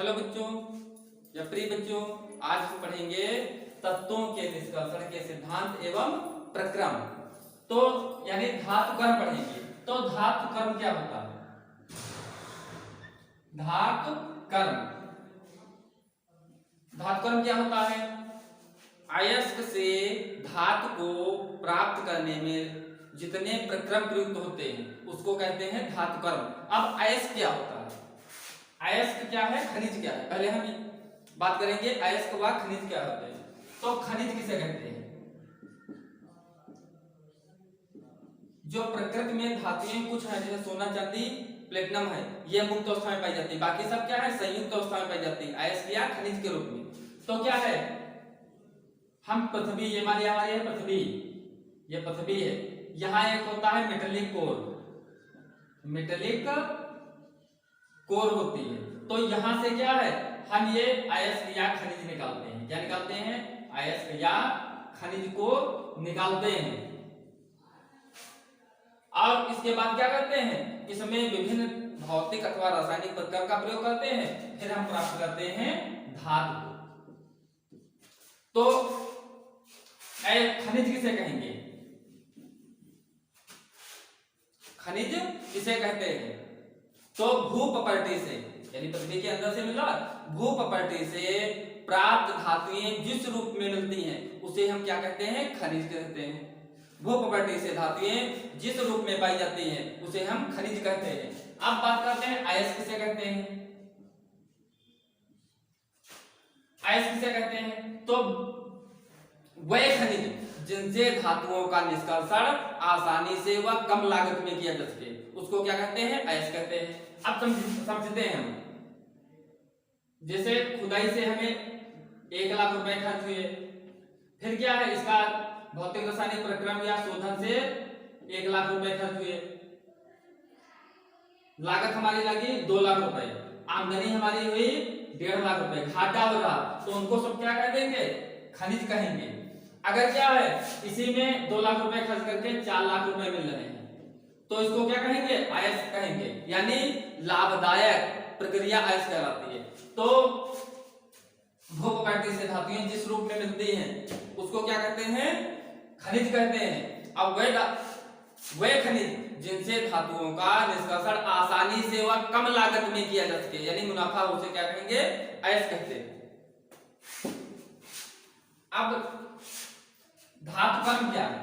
Hello बच्चों या प्रिय बच्चों, आज हम पढ़ेंगे तत्वों के निष्कर्षण के सिद्धांत एवं प्रक्रम। तो यानी धातु कर्म पढ़ेंगे। तो धातु कर्म क्या होता है? धातु कर्म क्या होता है? अयस्क से धातु को प्राप्त करने में जितने प्रक्रम प्रयुक्त होते हैं उसको कहते हैं धातु कर्म। अब अयस्क क्या होता है? अयस्क क्या है, खनिज क्या है? पहले हम बात करेंगे अयस्क व खनिज क्या होते हैं। तो खनिज किसे कहते हैं? जो प्रकृति में धातुएं कुछ है, जैसे सोना चांदी प्लेटिनम है, ये मुक्त अवस्था में पाई जाती है। बाकी सब क्या है, संयुक्त अवस्था में पाई जाती है अयस्क या खनिज के रूप में। तो क्या है, हम पृथ्वी, ये मान लिया हमारी है पृथ्वी, ये पृथ्वी है। यहाँ एक होता है मेटेलिक कोर, मेटेलिक कोर होती है। तो यहां से क्या है, हम ये अयस्क या खनिज निकालते हैं। क्या निकालते हैं? अयस्क या खनिज को निकालते हैं। और इसके बाद क्या करते हैं, इसमें विभिन्न भौतिक अथवा रासायनिक प्रक्रम का प्रयोग करते हैं, फिर हम प्राप्त करते हैं धातु। तो खनिज किसे कहेंगे? खनिज किसे कहते हैं? तो भूप्रॉपर्टी से, यानी पृथ्वी के अंदर से मिला, भूप्रॉपर्टी से प्राप्त धातुएं जिस रूप में मिलती हैं उसे हम क्या कहते हैं? खनिज कहते हैं। भूप्रॉपर्टी से धातुएं जिस रूप में पाई जाती हैं उसे हम खनिज कहते हैं। अब बात करते हैं अयस्क किसे कहते हैं? अयस्क किसे कहते हैं? तो वह खनिज जिनसे धातुओं का निष्कर्षण आसानी से व कम लागत में किया जा सके उसको क्या कहते हैं? अयस्क कहते हैं। अब समझते हैं हम, जैसे खुदाई से हमें 1 लाख रुपए खर्च हुए, फिर क्या है, इसका भौतिक रासायनिक प्रक्रम या शोधन से 1 लाख रुपए खर्च हुए, लागत हमारी लगी 2 लाख रुपए, आमदनी हमारी हुई 1.5 लाख रुपए, घाटा हो रहा, तो उनको सब क्या कह देंगे? खनिज कहेंगे। अगर क्या है, इसी में 2 लाख रुपए खर्च करके 4 लाख रुपए मिल रहे हैं तो इसको क्या कहेंगे? अयस्क कहेंगे। यानी लाभदायक प्रक्रिया अयस्क कहलाती है। तो भूप्रॉपर्टी से धातुएं जिस रूप में मिलती हैं उसको क्या कहते हैं? खनिज कहते हैं। अब वे खनिज जिनसे धातुओं का निष्कर्षण आसानी से व कम लागत में किया जा सके, यानी मुनाफा, उसे क्या कहेंगे? अयस्क कहते हैं। अब धातु कर्म क्या है?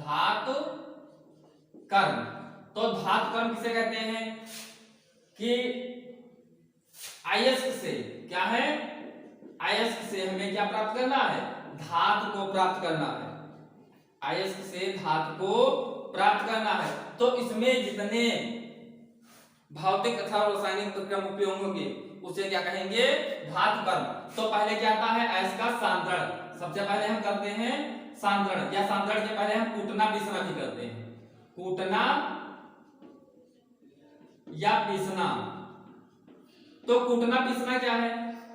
धातु कर्म, तो धातु कर्म किसे कहते हैं कि अयस्क से क्या है, अयस्क से हमें क्या प्राप्त करना है? धातु को प्राप्त करना है। अयस्क से धातु को प्राप्त करना है। तो इसमें जितने भौतिक अथवा रासायनिक प्रक्रम उपयोग होंगे उसे क्या कहेंगे? धातु कर्म। तो पहले क्या आता है? अयस्क का सांद्रण। सबसे पहले हम करते हैं सांद्रण, या सांद्रण के पहले हम कूटना पीसना भी करते हैं। कूटना या पीसना। तो कूटना पीसना क्या है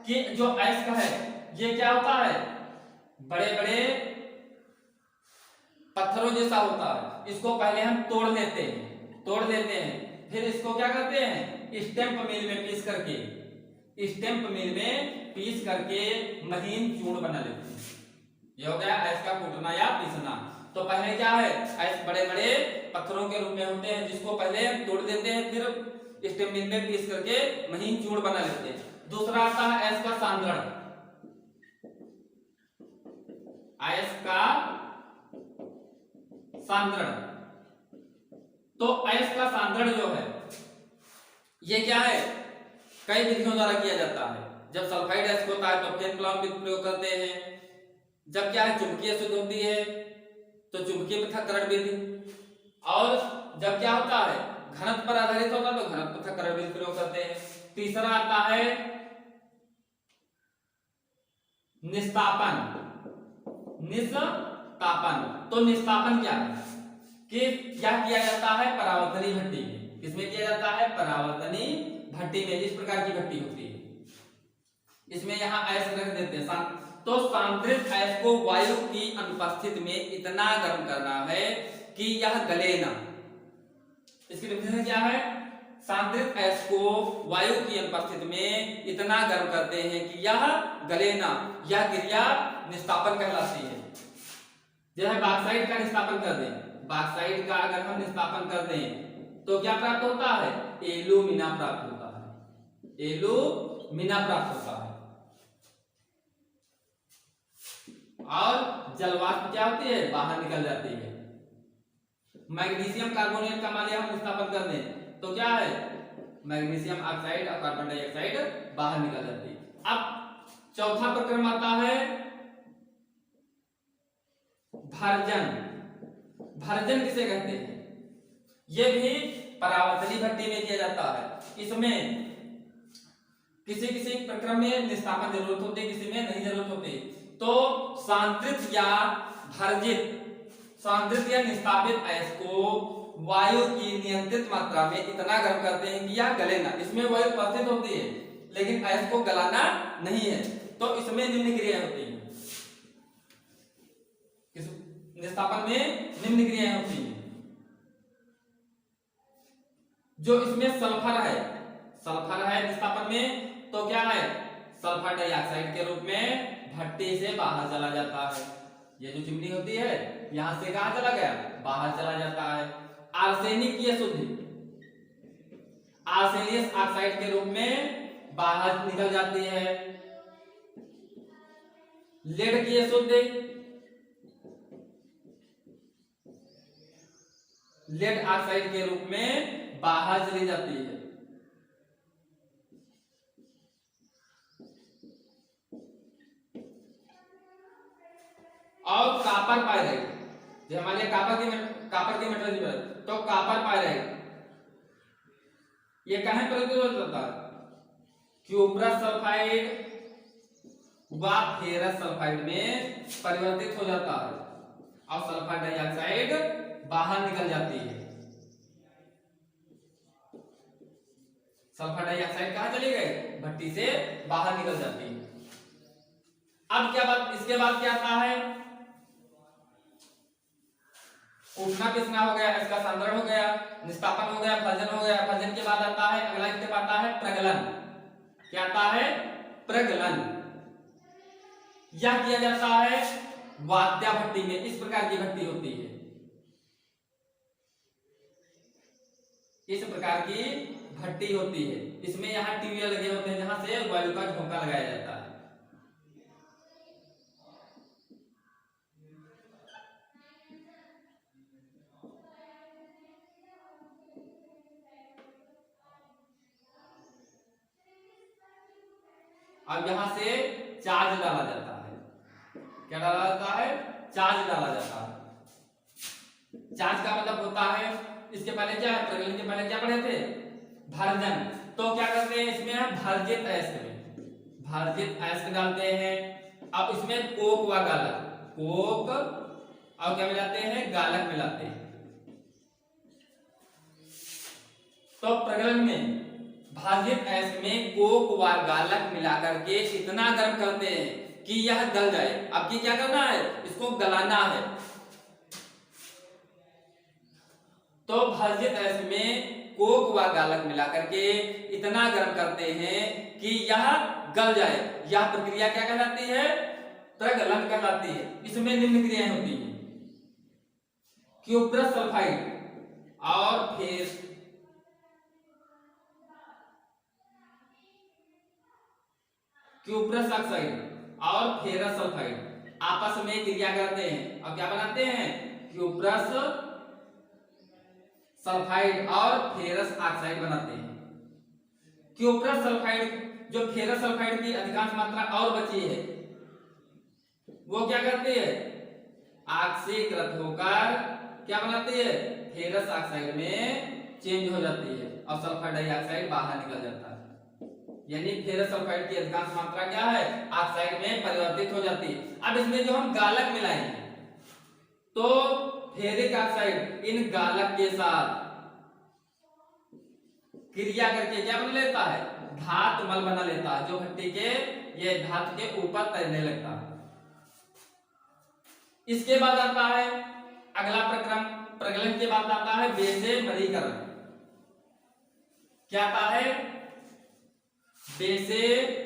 कि जो अयस्क है ये क्या होता है? बड़े बड़े पत्थरों जैसा होता है। इसको पहले हम तोड़ लेते हैं, फिर इसको क्या करते हैं? स्टैंप मिल में पीस करके महीन चूर्ण बना लेते हैं। ये हो गया अयस्क का कूटना या पीसना। तो पहले क्या है, अयस्क बड़े बड़े पत्थरों के रूप में होते हैं जिसको पहले हम तोड़ देते हैं, फिर स्टेम मिल में पीस करके महीन चूर्ण बना लेते हैं। दूसरा आता है अयस्क का सांद्रण। अयस्क का सांद्रण, तो अयस्क का सांद्रण जो है ये क्या है, कई विधियों द्वारा किया जाता है। जब सल्फाइड अयस्क होता है तो फेन प्लाम प्रयोग करते हैं। जब क्या है, चुंबकीय शुद्ध होती है तो चुंबकीय पृथक्करण विधि। और जब क्या होता है, घनत्व पर आधारित होता है तो घनत्व पृथक्करण विधि प्रयोग करते हैं। तीसरा आता है निस्तापन। तो निस्तापन क्या है कि क्या किया जाता है? परावर्तनी भट्टी में। किसमें किया जाता है? परावर्तनी भट्टी में। इस प्रकार की भट्टी होती है, इसमें यहाँ अयस्क रख देते हैं। तो सांद्रित अयस्क को वायु की अनुपस्थिति में इतना गर्म करना है कि यह गले ना। इसकी डेफिनेशन क्या है? सांद्रित अयस्क को वायु की अनुपस्थिति में इतना गर्म करते हैं कि यह गले ना। यह क्रिया निस्तापन कहलाती है। जैसे बॉक्साइट का निस्तापन कर दें, बॉक्साइट का अगर हम निस्तापन कर दें तो क्या प्राप्त होता है? एल्यूमिना प्राप्त होता है। एल्यूमिना प्राप्त होता है। और जलवाष्प क्या होती है? बाहर निकल जाती है। मैग्नीशियम कार्बोनेट का मान लिया हम निस्तापन कर दें तो क्या है? मैग्नीशियम ऑक्साइड और कार्बन डाइऑक्साइड बाहर निकल जाती है। अब चौथा प्रक्रम आता है भर्जन। भर्जन किसे कहते हैं? यह भी परावर्तनीय भट्टी में किया जाता है। इसमें किसी किसी प्रक्रम में निस्तापन जरूरत होती है, किसी में नहीं जरूरत होती। तो सांद्रित या भर्जित, सांद्रित या निस्तापित अयस्क को वायु की नियंत्रित मात्रा में इतना गर्म करते हैं कि यह गले ना। इसमें वायु उपस्थित होती है लेकिन अयस्क को गलाना नहीं है, तो इसमें निम्न क्रियाएं होती हैं। इस निस्तापन में निम्न क्रियाएं होती हैं। जो इसमें सल्फर है, सल्फर है निस्तापन में, तो क्या है? सल्फर डाइऑक्साइड के रूप में भट्टी से बाहर चला जाता है। ये जो चिमनी होती है यहां से कहां चला गया? बाहर चला जाता है। आर्सेनिक की अशुद्धि आर्सेनियस ऑक्साइड के रूप में बाहर निकल जाती है। लेड की अशुद्धि लेड ऑक्साइड के रूप में बाहर चली जाती है। और कापर पायराइड, जो हमारे कापर की मेटल है, तो कापर पायराइड ये कहां परिवर्तित होता है? क्यूप्रस सल्फाइड व फेरस सल्फाइड में परिवर्तित हो जाता है और सल्फर डाइऑक्साइड बाहर निकल जाती है। सल्फर डाइऑक्साइड कहां चली गई? भट्टी से बाहर निकल जाती है। अब क्या बात, इसके बाद क्या आता है? उठना पिसना हो गया, इसका सांद्रण हो गया, निस्तापन हो गया, भर्जन हो गया। भर्जन के बाद आता है अगला स्टेप आता है प्रगलन। क्या आता है? प्रगलन। यह किया जाता है वात्या भट्टी में। इस प्रकार की भट्टी होती है, इस प्रकार की भट्टी होती है। इसमें यहाँ ट्यूबवेल लगे होते हैं जहां से वायु का झोंका लगाया जाता है। अब यहां से चार्ज डाला जाता है। क्या डाला जाता है? चार्ज डाला जाता है। चार्ज का मतलब होता है, इसके पहले क्या है? प्रगलन के पहले क्या पढ़े थे? भर्जन। तो क्या करते हैं इसमें? हम भर्जित अयस्क में भर्जित अयस्क डालते हैं। अब इसमें कोक व गालक, कोक और क्या मिलाते हैं? गालक मिलाते हैं। तो प्रगलन में भाजित अयस्क में कोक व गालक मिलाकर के इतना गर्म करते हैं कि यह गल जाए। अब की क्या करना है? इसको गलाना है। तो भाजित अयस्क में कोक व गालक मिलाकर के इतना गर्म करते हैं कि यह गल जाए। यह प्रक्रिया क्या कहलाती है? प्रगलन कहलाती है। इसमें निम्न क्रियाएं होती हैं। क्यूप्रस सल्फाइड और फिर क्यूप्रस ऑक्साइड और फेरस सल्फाइड आपस में क्रिया करते हैं और क्या बनाते हैं? क्यूप्रस सल्फाइड और फेरस ऑक्साइड बनाते हैं। क्यूप्रस सल्फाइड, जो फेरस सल्फाइड की अधिकांश मात्रा और बची है, वो क्या करती है? ऑक्सीकृत होकर क्या बनाती है? फेरस ऑक्साइड में चेंज हो जाती है और सल्फर डाइऑक्साइड बाहर निकल जाता है। यानी फेरस सल्फाइड की अधिकांश मात्रा क्या है? ऑक्साइड में परिवर्तित हो जाती है। अब इसमें जो हम गालक मिलाएंगे तो फेरिक ऑक्साइड इन गालक के साथ क्रिया करके क्या बना लेता है? धातु मल बना लेता है, जो भट्टी के ये धातु के ऊपर तैरने लगता है। इसके बाद आता है अगला प्रक्रम, प्रगलन के बाद आता है बेसे मरीकरण। क्या आता है, बेसेमरीकरण।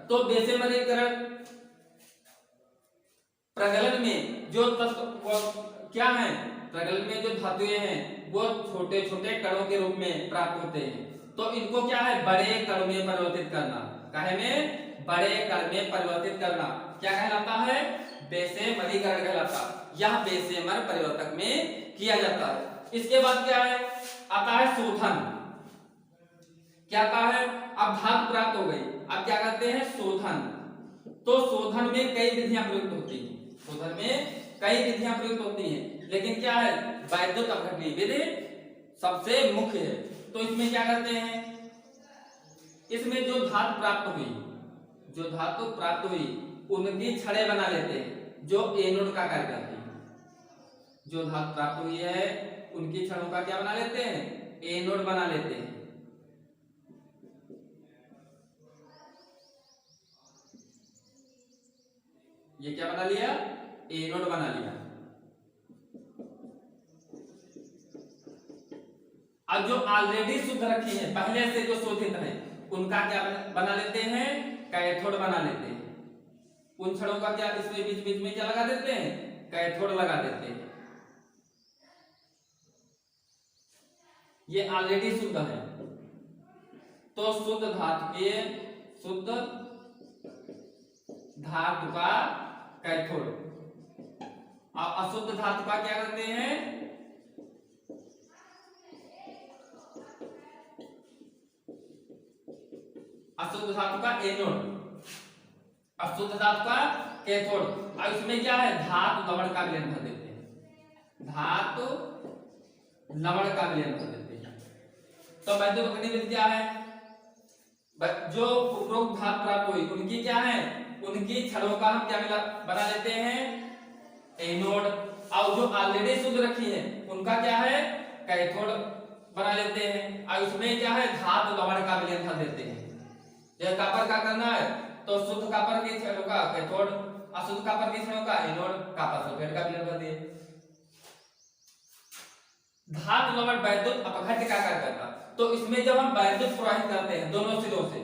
तो बेसेमरीकरण प्रगलन में जो तत्व क्या है, प्रगलन में जो धातुएं हैं वो छोटे छोटे कणों के रूप में प्राप्त होते हैं। तो इनको क्या है, बड़े कण में परिवर्तित करना। काहे में, बड़े कण में परिवर्तित करना क्या कहलाता है, बेसेमरीकरण कहलाता है। यह बेसेमर परिवर्तक में किया जाता है। इसके बाद क्या है, आता है शोधन। क्या आता है, अब धातु प्राप्त हो गई, अब क्या करते हैं, शोधन। तो शोधन में कई विधियां प्रयुक्त होती हैं, शोधन में कई विधियां प्रयुक्त होती हैं, लेकिन क्या है, वैद्युत अपघटनीय विधि सबसे मुख्य है। तो इसमें क्या करते हैं, इसमें जो धातु प्राप्त हुई, जो धातु प्राप्त हुई उनकी छड़ें बना लेते हैं, जो एनोड का कार्य करती है। जो धातु प्राप्त हुई है उनकी छड़ों का क्या बना लेते हैं, एनोड बना लेते हैं। ये क्या बना लिया, एनोड बना लिया। अब जो ऑलरेडी शुद्ध रखी है, पहले से जो शोधित है, उनका क्या बना लेते हैं, कैथोड बना लेते हैं। उन छड़ों का क्या इसमें बीच बीच में क्या लगा देते हैं, कैथोड लगा देते हैं। ये ऑलरेडी शुद्ध है, तो शुद्ध धातु का कैथोड। और अशुद्ध धातु का क्या करते हैं, अशुद्ध धातु का एनोड, अशुद्ध धातु का कैथोड। और इसमें क्या है, धातु लवण का विलयन कर देते हैं, धातु लवण का विलयन कर देते हैं। तो वैद्युत अपघटनीय विधि क्या है, जो उपरोक्त धातु प्राप्त हुई उनकी क्या है, उनकी छड़ों का हम क्या बना लेते हैं, एनोड। और जो ऑलरेडी शुद्ध रखी है उनका क्या है, कैथोड बना लेते हैं। और उसमें क्या है, धातु लवण का विलयन कर देते हैं। जैसे कॉपर का करना है तो शुद्ध कॉपर की छड़ों का कैथोड, अशुद्ध कॉपर की छड़ों का एनोड, कॉपर सल्फेट का विलयन कर दिए। धातु लवण वैद्युत अपघट्य का कार्य करता। तो इसमें जब हम वैद्युत प्रवाहित करते हैं दोनों सिरों से,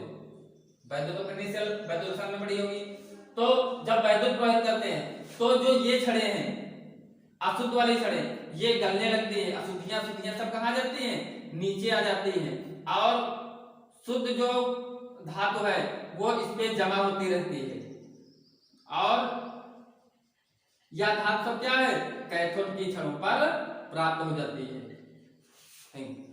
वैद्युत अपघटनीय सेल वैद्युत सेल में बड़ी होगी, तो जब वैद्युत प्रवाहित करते हैं तो जो ये छड़ें हैं, अशुद्ध वाली छड़ें, ये गलने लगती हैं, अशुद्धियां शुद्धियां सब कहां जाती हैं, नीचे आ जाती हैं। और शुद्ध जो धातु है वो इसमें जमा होती रहती है। और यह धातु सब क्या है, कैथोड की छड़ों पर प्राप्त हो जाती है। Thank you.